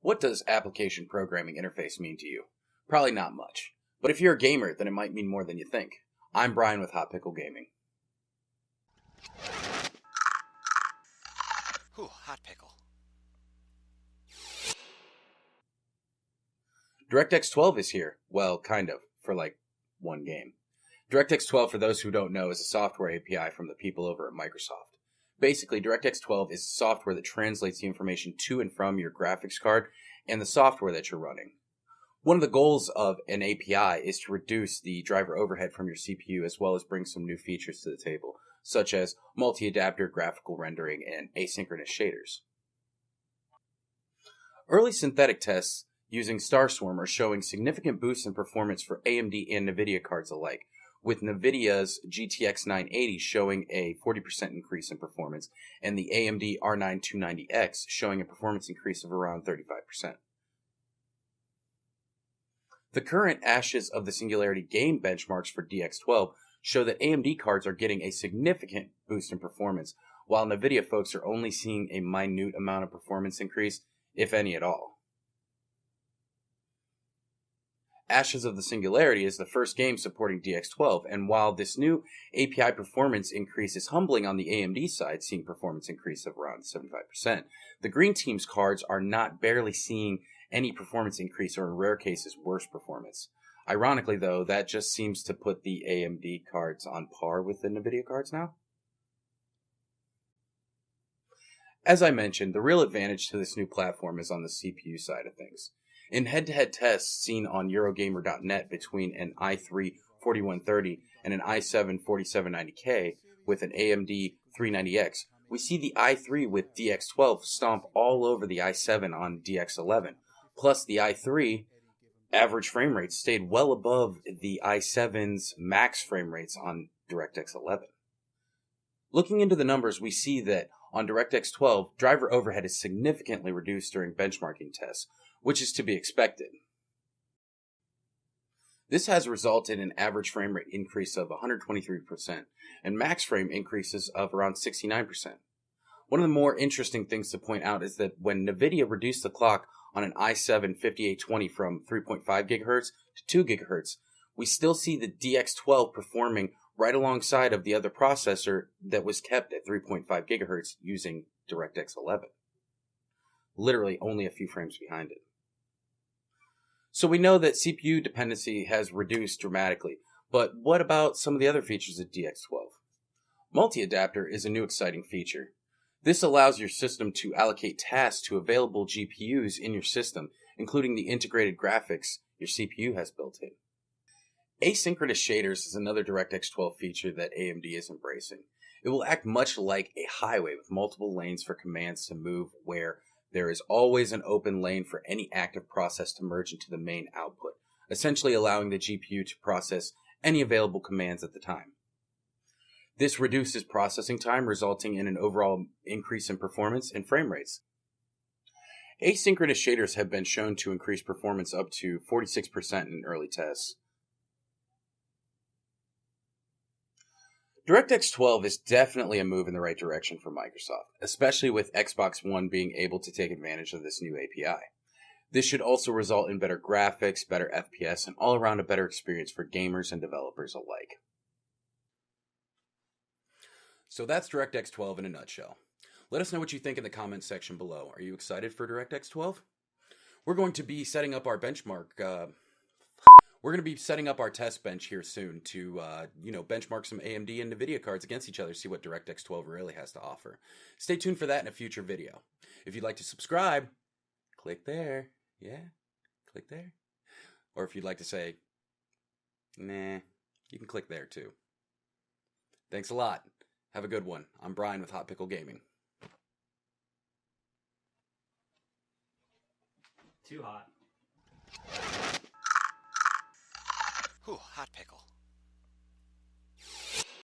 What does application programming interface mean to you? Probably not much. But if you're a gamer, then it might mean more than you think. I'm Brian with Hot Pickle Gaming. Ooh, hot pickle. Directx 12 is here. Well, kind of, for like one game. Directx 12, for those who don't know, is a software API from the people over at Microsoft. Basically, Directx 12 is software that translates the information to and from your graphics card and the software that you're running. One of the goals of an API is to reduce the driver overhead from your CPU as well as bring some new features to the table, such as multi-adapter graphical rendering and asynchronous shaders. Early synthetic tests using StarSwarm are showing significant boosts in performance for AMD and NVIDIA cards alike, with NVIDIA's GTX 980 showing a 40% increase in performance, and the AMD R9 290X showing a performance increase of around 35%. The current Ashes of the Singularity game benchmarks for DX12 show that AMD cards are getting a significant boost in performance, while NVIDIA folks are only seeing a minute amount of performance increase, if any at all. Ashes of the Singularity is the first game supporting DX12, and while this new API performance increase is humbling on the AMD side, seeing performance increase of around 75%, the Green Team's cards are not barely seeing any performance increase or in rare cases worse performance. Ironically though, that just seems to put the AMD cards on par with the NVIDIA cards now. As I mentioned, the real advantage to this new platform is on the CPU side of things. In head-to-head tests seen on Eurogamer.net between an i3 4130 and an i7 4790K with an AMD 390X, we see the i3 with DX12 stomp all over the i7 on DX11. Plus, the i3 average frame rates stayed well above the i7's max frame rates on DirectX 11. Looking into the numbers, we see that on DirectX 12, driver overhead is significantly reduced during benchmarking tests, which is to be expected. This has resulted in an average frame rate increase of 123% and max frame increases of around 69%. One of the more interesting things to point out is that when NVIDIA reduced the clock on an i7 5820 from 3.5 GHz to 2 GHz, we still see the DX12 performing right alongside of the other processor that was kept at 3.5 GHz using DirectX 11. Literally only a few frames behind it. So we know that CPU dependency has reduced dramatically, but what about some of the other features of DX12? Multi-adapter is a new exciting feature. This allows your system to allocate tasks to available GPUs in your system, including the integrated graphics your CPU has built in. Asynchronous shaders is another DirectX 12 feature that AMD is embracing. It will act much like a highway with multiple lanes for commands to move, where there is always an open lane for any active process to merge into the main output, essentially allowing the GPU to process any available commands at the time. This reduces processing time, resulting in an overall increase in performance and frame rates. Asynchronous shaders have been shown to increase performance up to 46% in early tests. DirectX 12 is definitely a move in the right direction for Microsoft, especially with Xbox One being able to take advantage of this new API. This should also result in better graphics, better FPS, and all around a better experience for gamers and developers alike. So that's DirectX 12 in a nutshell. Let us know what you think in the comments section below. Are you excited for DirectX 12? We're going to be setting up our benchmark. We're going to be setting up our test bench here soon to, benchmark some AMD and NVIDIA cards against each other, see what DirectX 12 really has to offer. Stay tuned for that in a future video. If you'd like to subscribe, click there. Yeah, click there. Or if you'd like to say, nah, you can click there too. Thanks a lot. Have a good one. I'm Brian with Hot Pickle Gaming. Too hot. Ooh, hot pickle.